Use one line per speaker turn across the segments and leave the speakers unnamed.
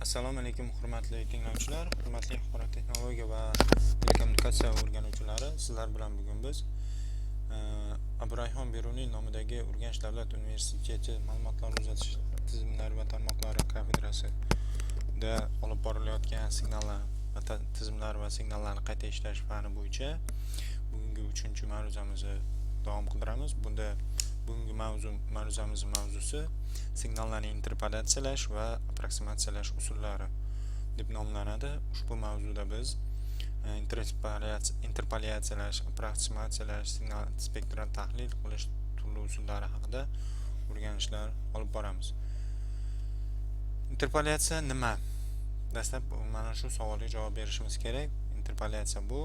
Assalomu alaykum hurmatli tinglovchilar, hurmatli axborot texnologiya va telekommunikatsiya o'rganuvchilari. Sizlar bilan bugun biz Abdurayhon Beruniy nomidagi Urganch davlat universiteti ma'lumotlar uzatish tizimlari va tarmoqlari kafedrasida olib borilayotgan signallar va tizimlar va signallarni qayta ishlash fani bo'yicha bugungi 3-ma'ruzamizni davom qildiramiz. Bunda bugungi ma'ruzamiz mavzusi signallarni interpolatsiyalash va approksimatsiyalash usullari deb nomlanadi. Ushbu mavzuda biz interpolatsiyalash, approksimatsiyalash, signal spektral tahlil qilish turli usullari haqida o'rganishlar olib boramiz. Interpolatsiya nima? Dastlab mana shu savolga javob berishimiz kerak. Interpolatsiya bu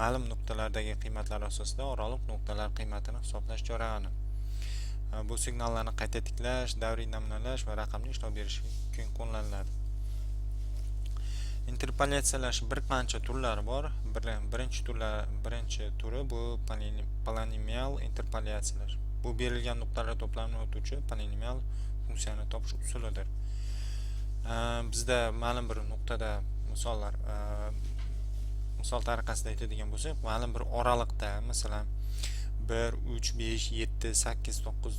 ma'lum nuqtalardagi qiymatlar asosida oraliq nuqtalar qiymatini hisoblash jarayoni. Bu signallarni qayta tiklash, davriy namunalash va raqamli ishlov berish uchun qo'llaniladi. Interpolatsiyalash bir qancha turlari bor. Birinchi turi bu polinomial interpolatsiyalash. Bu berilgan nuqtalar to'plamini o'tuvchi polinomial funksiyani topish usulidir. Bizda ma'lum bir nuqtada misol tariqasida aytadigan bo'lsak, ma'lum bir oraliqda, masalan 1, 3, 5, 7, 8, 9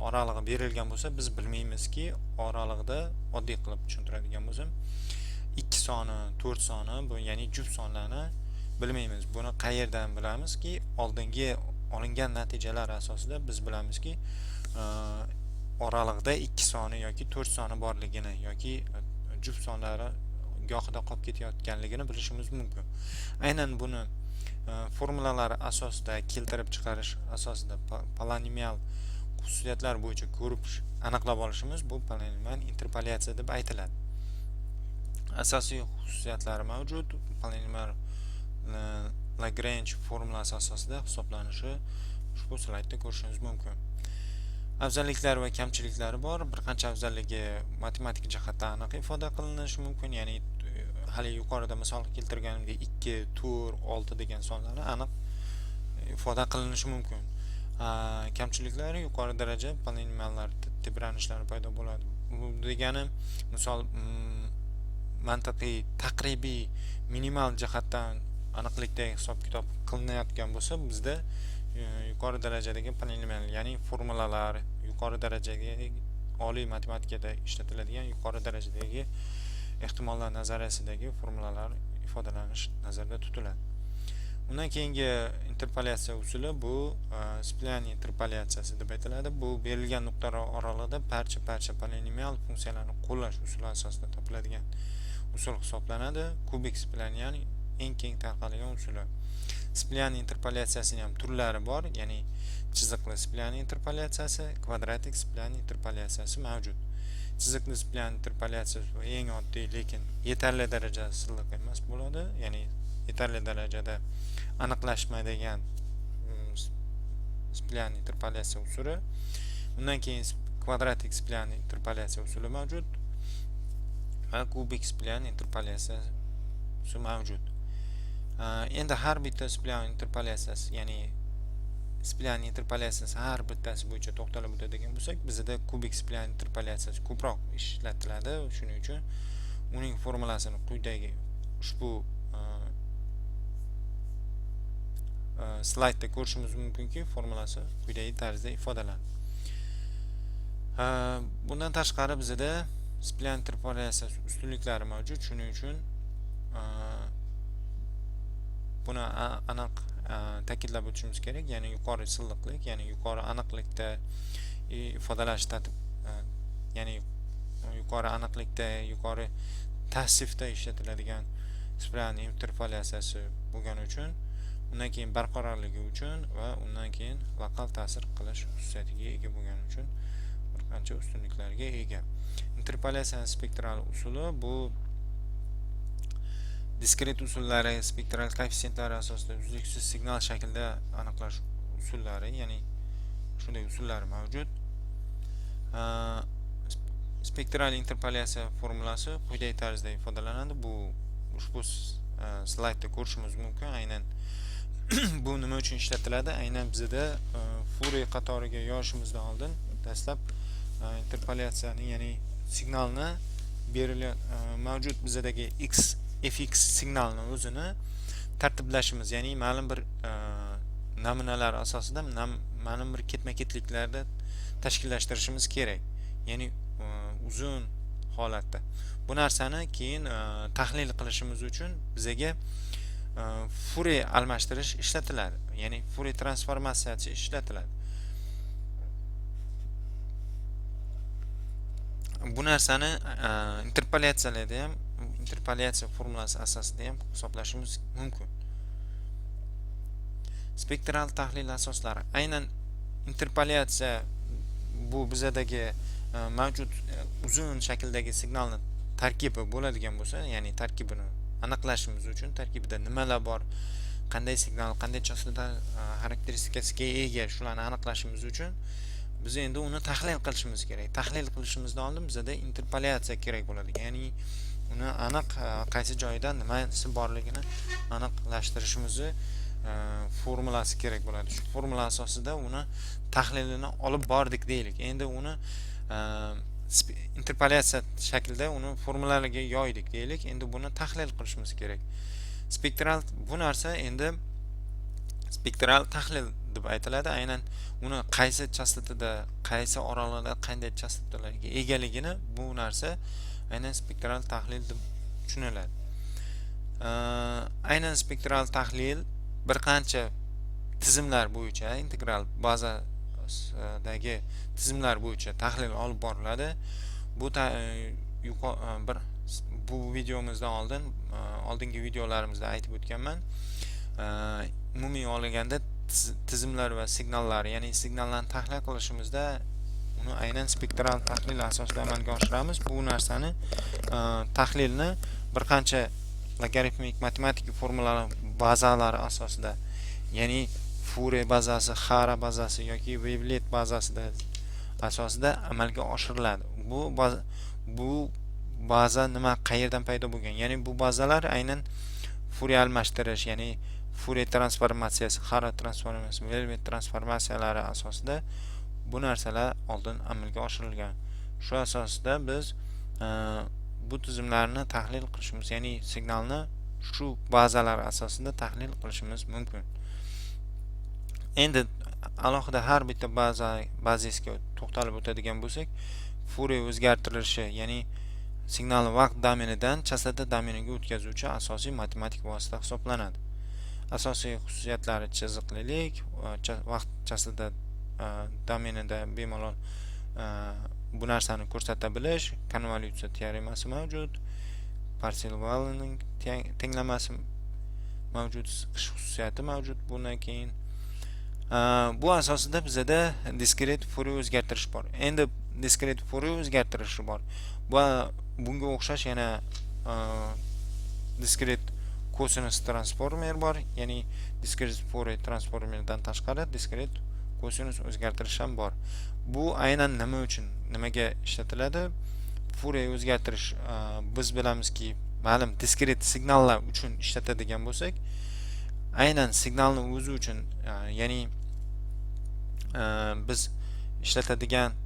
oralig'i berilgan bo'lsa, biz bilmaymizki, oralig'ida oddiy qilib tushuntiradigan bo'lsam 2 soni, 4 soni, bu ya'ni juft sonlarni bilmaymiz. Buni qayerdan bilamizki, oldingi olingan natijalar asosida biz bilamizki, oralig'ida 2 soni yoki 4 soni borligini yoki juft sonlari gohida qolib ketayotganligini bilishimiz mumkin. Aynan buni formulalar asosida keltirib chiqarish asosida polinomial xususiyatlar bo'yicha ko'rib aniqlab olishimiz bu polinomial interpolatsiya deb aytiladi. Asosiy xususiyatlari mavjud. Polinomial Lagrange formulasi asosida hisoblanishi ushbu slaydda ko'rishingiz mumkin. Afzalliklari va kamchiliklari bor. Bir qancha afzalligi matematik jihatdan aniq ifoda qilinishi mumkin, ya'ni hali yuqorida misol keltirganimdek 2, 4, 6 degan sonlarni aniq ifoda qilinishi mumkin. Kamchiliklari yuqori daraja polinomiallar tebranishlari paydo bo'ladi. Bu degani misol mantiqiy, taqribiy, minimal jihatdan aniqlikda hisob-kitob qilinayotgan bo'lsa, bizda yuqori darajadagi polinomial, ya'ni formulalar, yuqori darajadagi oliy matematikada ishlatiladigan yuqori darajadagi ehtimollar nazariyasidagi formulalar ifodalanish nazarda tutiladi. Undan keyingi interpolatsiya usuli bu Splani interpolatsiyasi deb aytiladi. Bu berilgan nuqtalar oralig'ida parcha polinomial funksiyalarni qo'llash usuli asosida topiladigan usul hisoblanadi. Kubik Splani, ya'ni eng keng tarqalgan usuli. Splani interpolatsiyasining ham turlari bor, ya'ni chiziqli Splani interpolatsiyasi, kvadratik Splani interpolatsiyasi mavjud. Chiziqli Splani interpolatsiyasi eng oddiy, lekin yetarli darajada silliq emas bo'ladi, ya'ni yetarli darajada aniqlashmaydigan Splani interpolatsiya usuli. Undan keyin kvadratik Splani interpolatsiya usuli mavjud va kubik Splani interpolatsiyasi mavjud. Endi har bitta Splani interpolatsiyasi, ya'ni Splani interpolatsiyasi har bittasi bo'yicha to'xtalib o'tadigan bo'lsak, bizda kubik Splani interpolatsiyasi ko'proq ishlatiladi. Shuning uchun uning formulasini quyidagi ushbu slaydda ko'rishimiz mumkinki, formulasi quyidagi tarzda ifodalanadi. Bundan tashqari bizda Splani interpolatsiyasi ustunliklari mavjud. Shuning uchun buni aniq ta'kidlab o'tishimiz kerak, ya'ni yuqori silliqlik, ya'ni yuqori aniqlikda ifodalash ya'ni yuqori aniqlikda, yuqori tavsifda ishlatiladigan Splani interpolatsiyasi bo'lgani uchun, undan keyin barqarorligi uchun va undan keyin lokal ta'sir qilish xususiyatiga ega bo'lgani uchun bir qancha ustunliklarga ega. Interpolatsiya spektral usuli bu diskret usullari, spektral koeffitsentlari asosida uzluksiz signal shaklida aniqlash usullari, ya'ni shunday usullar mavjud. Spektral interpolatsiya formulasi quyidagi tarzda ifodalanadi. Bu ushbu slaydda ko'rishimiz mumkin. Aynan bu nima uchun ishlatiladi? Aynan bizda Fourier qatoriga yozishimizdan oldin dastlab interpolatsiyani, ya'ni signalni berilgan mavjud bizadagi fx signalni o'zini tartiblashimiz, ya'ni ma'lum bir namunalar asosida ma'lum bir ketma-ketliklarda tashkillashtirishimiz kerak, ya'ni uzun holatda. Bu narsani keyin tahlil qilishimiz uchun bizaga Fourier almashtirish ishlatiladi, ya'ni Fourier transformatsiyasi ishlatiladi. Bu narsani interpolyatsiyalarda ham, interpolyatsiya formulasi asosida ham hisoblashimiz mumkin. Spektral tahlil asoslari. Aynan interpolyatsiya bu bizadagi mavjud uzun shakldagi signalni tarkibi bo'ladigan bo'lsa, ya'ni tarkibini aniqlashimiz uchun, tarkibida nimalar bor, qanday signal, qanday chastota xarakteristikasiga ega, shularni aniqlashimiz uchun biz endi uni tahlil qilishimiz kerak. Tahlil qilishimizdan oldin bizda interpolyatsiya kerak bo'ladi, ya'ni uni aniq qaysi joyda nimasi borligini aniqlashtirishimizni formulasi kerak bo'ladi. Shu formula asosida uni tahlilini olib bordik deylik. Endi uni interpolyatsiya shaklida uni formulalarga yoydik deylik. Endi buni tahlil qilishimiz kerak. Spektral bu narsa endi spektral tahlil deb aytiladi. Aynan uni qaysi chastotada, qaysi oralig'ida qanday chastotalarga egaligini, bu narsa aynan spektral tahlil deb tushuniladi. Aynan spektral tahlil bir qancha tizimlar bo'yicha, integral bazasidagi tizimlar bo'yicha tahlil olib boriladi. Bu videomizdan oldingi videolarimizda aytib o'tganman. Umumiy olganda tizimlar va signallar, ya'ni signallarni tahlil qilishimizda uni aynan spektral tahlil asosida amalga oshiramiz. Bu narsani tahlilni bir qancha logaritmik matematik formulalar bazalari asosida, ya'ni Fourier bazasi, Hara bazasi yoki Wavelet bazasida asosida amalga oshiriladi. Bu baza nima, qayerdan paydo bo'lgan? Ya'ni bu bazalar aynan Fourier almashtirish, ya'ni Fourier transformatsiyasi, Hara transformatsiyasi, Wavelet transformatsiyalari asosida bu narsalar oldin amalga oshirilgan. Shu asosida biz bu tizimlarni tahlil qilishimiz, ya'ni signalni shu bazalar asosida tahlil qilishimiz mumkin. Endi alohida har bitta bazasiga to'xtalib o'tadigan bo'lsak, Fourier o'zgartirishi, ya'ni signalni vaqt domenidan chastota domeniga o'tkazuvchi asosiy matematik vosita hisoblanadi. Asosiy xususiyatlari chiziqlilik, vaqt chastota domenida bemalol bu narsani ko'rsata bilish, konvolyutsiya teoremasi mavjud, Parseval-ning tenglamasi mavjud, siqish xususiyati mavjud. Bundan keyin bu asosida bizda diskret Fourier o'zgartirish bor. Endi diskret Fourier o'zgartirishi bor. Bunga o'xshash yana diskret kosinus transformer bor. Ya'ni diskret Fourier transformerdan tashqari diskret kosinus o'zgartirish ham bor. Bu aynan nima uchun, nimaga ishlatiladi? Fourier o'zgartirish biz bilamizki, ma'lum diskret signallar uchun ishlatadigan bo'lsak, aynan signalni o'zi uchun, ya'ni biz ishlatadigan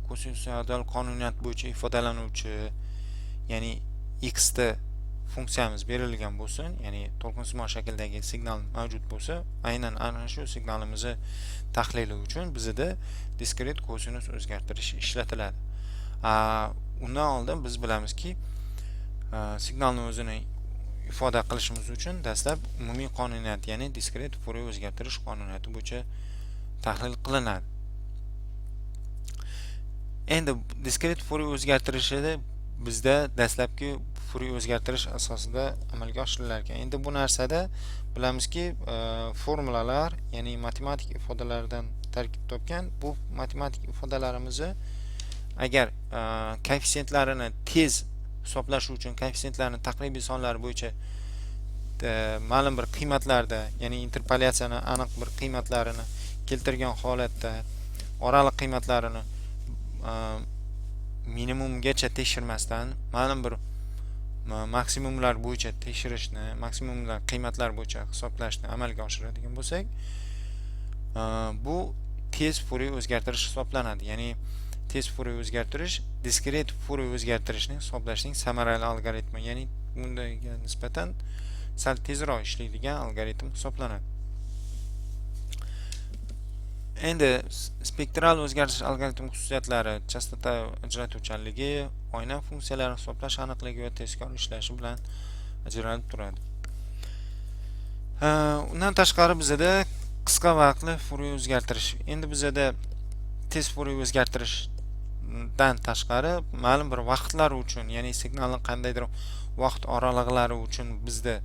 kosinusal qonuniyat bo'yicha ifodalanuvchi, ya'ni x da funksiyamiz berilgan bo'lsin, ya'ni to'lqinsimon shakldagi signal mavjud bo'lsa, aynan ana shu signalimizni tahlili uchun bizda diskret kosinus o'zgartirish ishlatiladi. Undan oldin biz bilamizki, signalni o'zini ifoda qilishimiz uchun dastlab umumiy qonuniyat, ya'ni diskret Fourier o'zgartirish qonuniyati bo'yicha tahlil qilinadi. Endi diskret Fourier o'zgartirishida bizda dastlabki Fourier o'zgartirish asosida amalga oshirilar ekan. Endi bu narsada bilamizki, formulalar, ya'ni matematik ifodalardan tarkib topgan. Bu matematik ifodalarimizni agar koeffitsiyentlarini tez hisoblash uchun koeffitsiyentlarni taqribiy sonlar bo'yicha ma'lum bir qiymatlarda, ya'ni interpolyatsiyani aniq bir qiymatlarini keltirgan holatda oraliq qiymatlarini minimumgacha tekshirmasdan ma'lum bir maksimumlar bo'yicha tekshirishni, maksimumlar qiymatlar bo'yicha hisoblashni amalga oshiradigan bo'lsak, bu tez Fourier o'zgartirish hisoblanadi. Ya'ni tez Fourier o'zgartirish diskret Fourier o'zgartirishni hisoblashning samarali algoritmi, ya'ni bundaga nisbatan sal tezroq ishlaydigan algoritm hisoblanadi. Endi spektral o'zgartirish algoritmi xususiyatlari chastota ajratuvchanligi, oyna funksiyalari hisoblash aniqligi va tezkor ishlashi bilan ajralib turadi. Undan tashqari bizada qisqa vaqtli Fourier o'zgartirish. Endi bizada tez Fourier o'zgartirishdan tashqari ma'lum bir vaqtlar uchun, ya'ni signalning qandaydir vaqt oraliqlari uchun bizda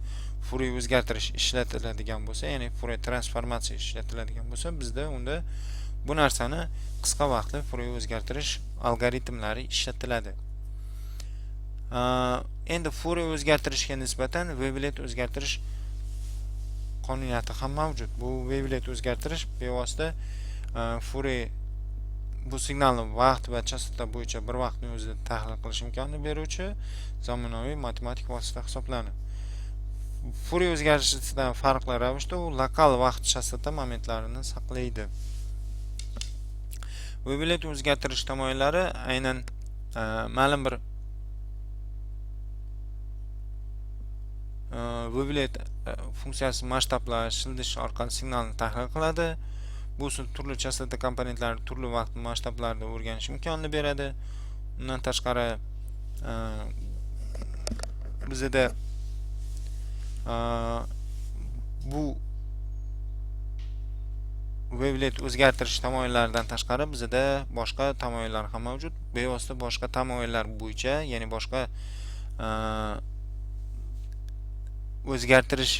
Fourier o'zgartirish ishlatiladigan bo'lsa, ya'ni Fourier transformatsiya ishlatiladigan bo'lsa, bizda unda bu narsani qisqa vaqtli Fourier o'zgartirish algoritmlari ishlatiladi. Endi Fourier o'zgartirishga nisbatan wavelet o'zgartirish qonuniyati ham mavjud. Bu wavelet o'zgartirish bevosita Fourier bu signalni vaqt va chastota bo'yicha bir vaqtning o'zida tahlil qilish imkonini beruvchi zamonaviy matematik vosita hisoblanadi. Fourier o'zgarishidan farqli ravishda u lokal vaqt chastota momentlarini saqlaydi. Wavelet o'zgartirish tamoyillari aynan ma'lum bir wavelet funksiyasi masshtablash, siljish orqali signalni tahlil qiladi. Bu turli chastota komponentlari turli vaqt masshtablarida o'rganish imkonini beradi. Undan tashqari bizda bu wavelet o'zgartirish tamoyillaridan tashqari bizda boshqa tamoyillar ham mavjud. Bevosita boshqa tamoyillar bo'yicha, ya'ni boshqa o'zgartirish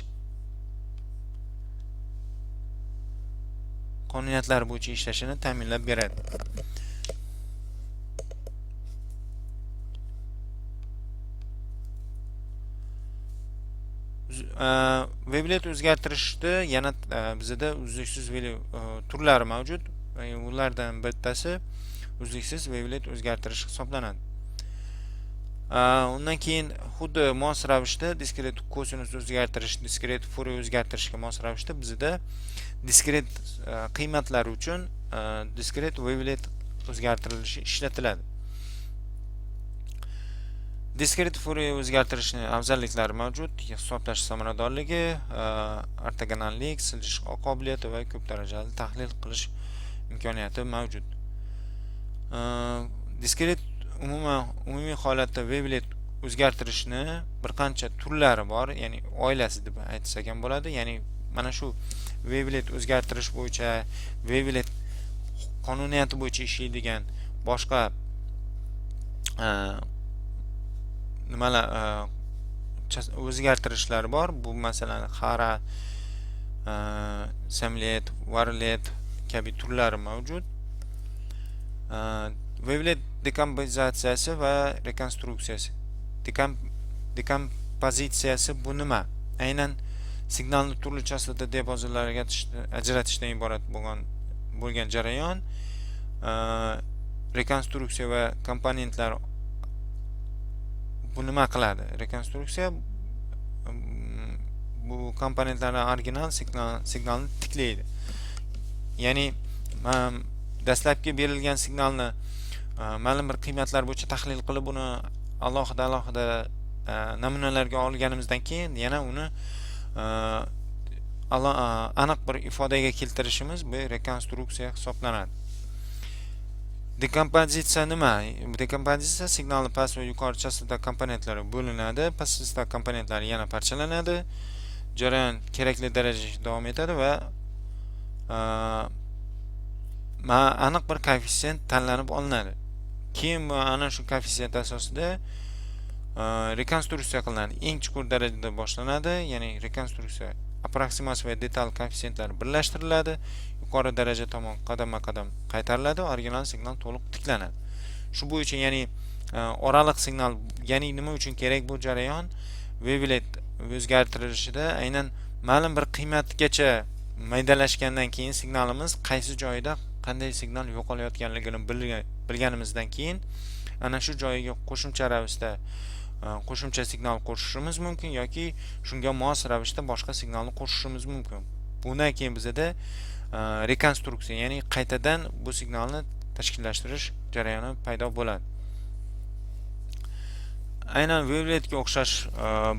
qonuniyatlari bo'yicha ishlashini ta'minlab beradi. Wavelet o'zgartirishda yana bizda uzluksiz turlari mavjud. Ulardan bittasi uzluksiz wavelet o'zgartirish hisoblanadi. Undan keyin xuddi mos ravishda diskret kosinus o'zgartirish, diskret Fourier o'zgartirishga mos ravishda bizda diskret qiymatlar uchun diskret wavelet o'zgartirilishi ishlatiladi. Diskret Fourier o'zgartirishning afzalliklari mavjud: hisoblash samaradorligi, ortogonallik, siljish qobiliyati va ko'p darajali tahlil qilish imkoniyati mavjud. Diskret umumiy holatda wavelet o'zgartirishni bir qancha turlari bor, ya'ni oilasi deb aytsak ham bo'ladi. Ya'ni mana shu wavelet o'zgartirish bo'yicha, wavelet qonuniyati bo'yicha ishlaydigan boshqa nimalar o'zgartirishlar bor. Bu masalan xara, samlet, varlet kabi turlari mavjud. Wavelet dekompozitsiyasi va rekonstruksiyasi. Dekompozitsiyasi bu nima? Aynan signalni turli chastota diapazonlariga ajratishdan iborat bo'lgan jarayon. Rekonstruksiya va komponentlar bu nima qiladi? Rekonstruksiya bu komponentlarning original signalni tiklaydi. Ya'ni dastlabki berilgan signalni ma'lum bir qiymatlar bo'yicha tahlil qilib, uni alohida namunalarga olganimizdan keyin yana uni aniq bir ifodaga keltirishimiz bu rekonstruksiya hisoblanadi. Dekompozitsiya nima? Dekompozitsiya signalni past va yuqori chastota komponentlari bo'linadi, past chastota komponentlari yana parchalanadi, jarayon kerakli darajada davom etadi va aniq bir koeffitsient tanlanib olinadi. Keyin ana shu koeffitsient asosida rekonstruksiya qilinadi. Eng chuqur darajada boshlanadi, ya'ni rekonstruksiya aproksimatsiya va detal koeffitsientlari birlashtiriladi. Yuqori daraja tomon qadam-qadam qaytariladi, original signal to'liq tiklanadi. Shu bo'yicha, ya'ni oraliq signal, ya'ni nima uchun kerak bu jarayon? Wavelet o'zgartirilishida aynan ma'lum bir qiymatgacha maydalashgandan keyin signalimiz qaysi joyda qanday signal yo'qolayotganligini bilganimizdan keyin ana shu joyiga qo'shimcha ravishda qo'shimcha signal qo'shishimiz mumkin yoki shunga mos ravishda boshqa signalni qo'shishimiz mumkin. Bundan keyin bizda rekonstruksiya, ya'ni qaytadan bu signalni tashkillashtirish jarayoni paydo bo'ladi. Aynan waveletga o'xshash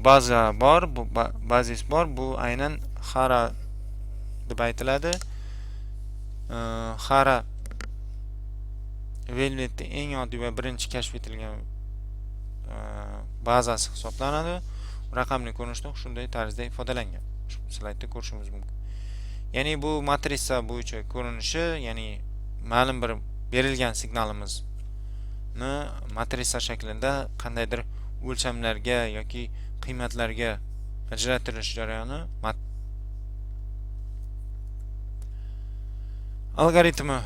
baza bor, bu bazis bor. Bu aynan Hara deb aytiladi. Hara waveletning eng oddiy va birinchi kashf etilgan bazasi hisoblanadi. Raqamli ko'rinishda shunday tarzda ifodalangan. Ushbu slaydda ko'rishimiz mumkin. Ya'ni bu matrica bo'yicha ko'rinishi, ya'ni ma'lum bir berilgan signalimizni matrica shaklida qandaydir o'lchamlarga yoki qiymatlarga ajratilish jarayoni algoritmi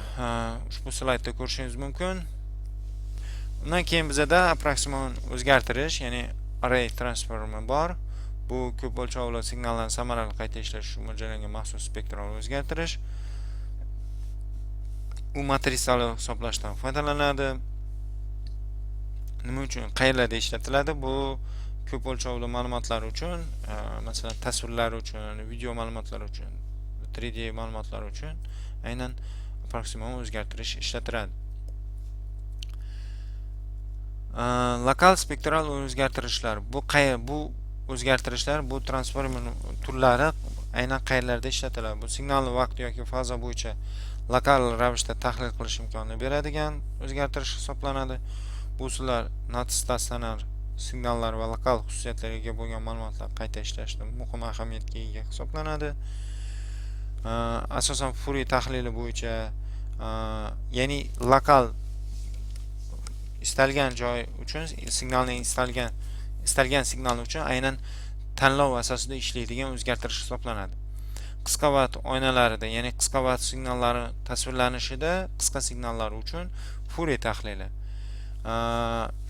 ushbu slaydda ko'rishingiz mumkin. Undan keyin bizda approximon o'zgartirish, ya'ni array transformi bor. Bu ko'p o'lchovli signallarni samarali qayta ishlash uchun mo'ljallangan maxsus spektral o'zgartirish. U matritsali hisoblashdan foydalanadi. Nima uchun, qayerlarda ishlatiladi? Bu ko'p o'lchovli ma'lumotlar uchun, masalan tasvirlar uchun, video ma'lumotlar uchun, 3D ma'lumotlar uchun aynan approximon o'zgartirish ishlatiladi. Lokal spektral o'zgartirishlar. Bu o'zgartirishlar, bu transformer turlari aynan qayerlarda ishlatiladi? Bu signalni vaqt yoki faza bo'yicha lokal ravishda tahlil qilish imkonini beradigan o'zgartirish hisoblanadi. Bu usullar stasionar signallar va lokal xususiyatlarga ega bo'lgan ma'lumotlar qayta ishlashda muhim ahamiyatga ega hisoblanadi. Asosan Fourier tahlili bo'yicha, ya'ni lokal istalgan joy uchun signalning istalgan signal uchun aynan tanlov asosida ishlaydigan o'zgartirish hisoblanadi. Qisqa vat oynalarida, ya'ni qisqa vat signallari tasvirlanishida qisqa signallar uchun Fourier tahlili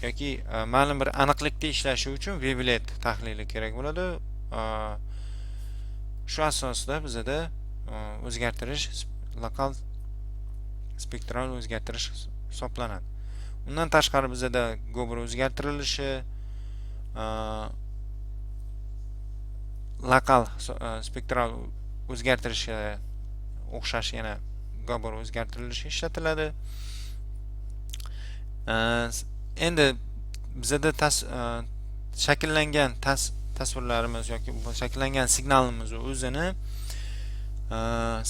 yoki ma'lum bir aniqlikda ishlashi uchun wavelet tahlili kerak bo'ladi. Shu asosda bizda o'zgartirish lokal spektral o'zgartirish hisoblanadi. Undan tashqari bizda Gobor o'zgartirilishi, lokal spektral o'zgartirishga o'xshash yana Gobor o'zgartirilishi ishlatiladi. Endi bizda shakllangan tasvirlarimiz yoki shakllangan signalimizni o'zini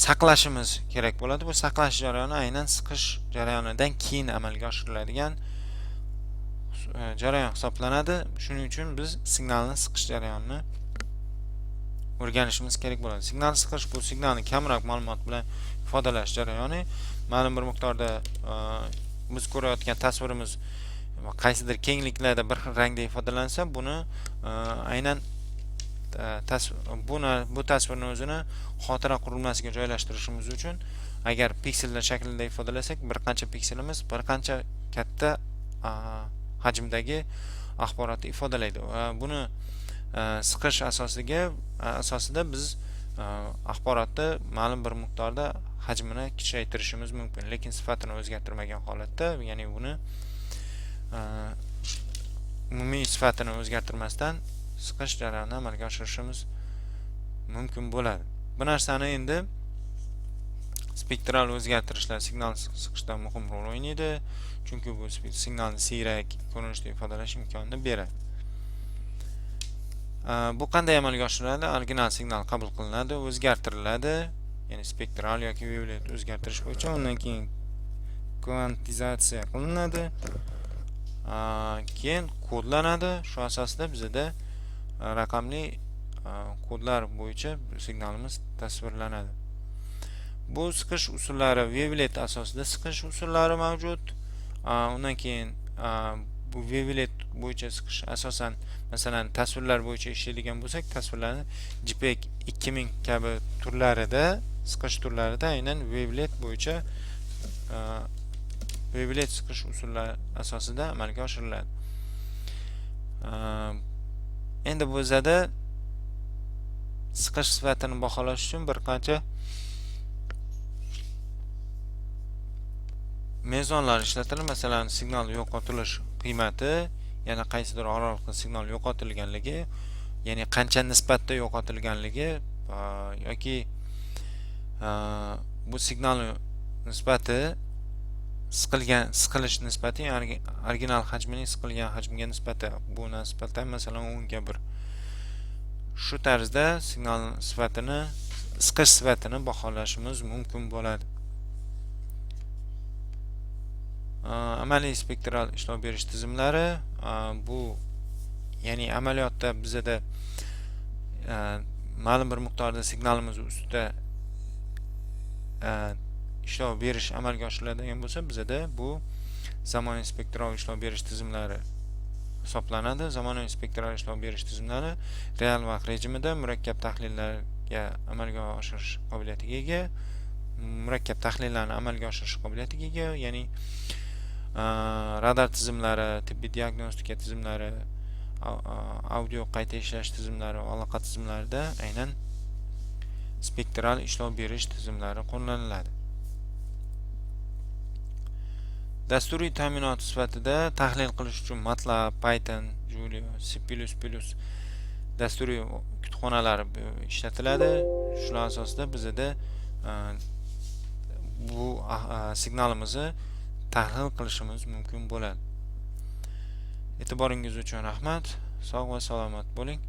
saqlashimiz kerak bo'ladi. Bu saqlash jarayoni aynan siqish jarayonidan keyin amalga oshiriladigan jarayon hisoblanadi. Shuning uchun biz signalni siqish jarayonini o'rganishimiz kerak bo'ladi. Signal siqish bu signalni kamroq ma'lumot bilan ifodalash jarayoni. Ma'lum bir miqdorda biz ko'rayotgan tasvirimiz qaysidir kengliklarda bir xil rangda ifodalansa, buni aynan bu tasvirni o'zini xotira qurilmasiga joylashtirishimiz uchun agar piksellar shaklida ifodalasak, bir qancha pikselimiz bir qancha katta hajmdagi axborotni ifodalaydi. Buni siqish asosida biz axborotni ma'lum bir miqdorda hajmini kichaytirishimiz mumkin, lekin sifatini o'zgartirmagan holatda, ya'ni buni umumiy sifatini o'zgartirmasdan siqish jarayonini amalga oshirishimiz mumkin bo'ladi. Bu narsani endi spektral o'zgartirishlar signal siqishda muhim rol o'ynaydi, chunki bu signalni siyrak ko'rinishda ifodalash imkonini beradi. Bu qanday amalga oshiriladi? Original signal qabul qilinadi, o'zgartiriladi, ya'ni spektral yoki wavelet o'zgartirish bo'yicha, undan keyin kvantizatsiya qilinadi, keyin kodlanadi. Shu asosida bizda raqamli kodlar bo'yicha signalimiz tasvirlanadi. Bu siqish usullari wavelet asosida siqish usullari mavjud. Undan keyin bu wavelet bo'yicha siqish asosan, masalan tasvirlar bo'yicha ishlaydigan bo'lsak, tasvirlarni JPEG 2000 kabi turlarida, siqish turlarida aynan wavelet bo'yicha wavelet siqish usullari asosida amalga oshiriladi. Endi bizda siqish sifatini baholash uchun bir qancha mezonlar ishlatiladi. Masalan, signal yo'qotilish qiymati, yana qaysidir oraliqda signal yo'qotilganligi, ya'ni qancha nisbatda yo'qotilganligi yoki bu signal nisbati siqilish nisbati original hajmining siqilgan hajmga nisbati bu nisbatan masalan 10 ga 1. Shu tarzda signal sifatini, siqish sifatini baholashimiz mumkin bo'ladi. Amaliy spektral ishlov berish tizimlari bu ya'ni amaliyotda bizda ma'lum bir miqdorda signalimiz ustida ishlov berish amalga oshiriladigan bo'lsa, bizda bu zamonaviy spektral ishlov berish tizimlari hisoblanadi. Zamonaviy spektral ishlov berish tizimlari real vaqt rejimida murakkab tahlillarga amalga oshirish qobiliyatiga ega, murakkab tahlillarni amalga oshirish qobiliyatiga ega, ya'ni radar tizimlari, tibbiy diagnostika tizimlari, audio qayta ishlash tizimlari, aloqa tizimlarida aynan spektral ishlov berish tizimlari qo'llaniladi. Dasturiy ta'minot sifatida tahlil qilish uchun MATLAB, Python, Julia, C++ dasturiy kutubxonalari ishlatiladi. Shular asosida bizda bu signalimizni tahlil qilishimiz mumkin bo'ladi. E'tiboringiz uchun rahmat. Sog' va salomat bo'ling.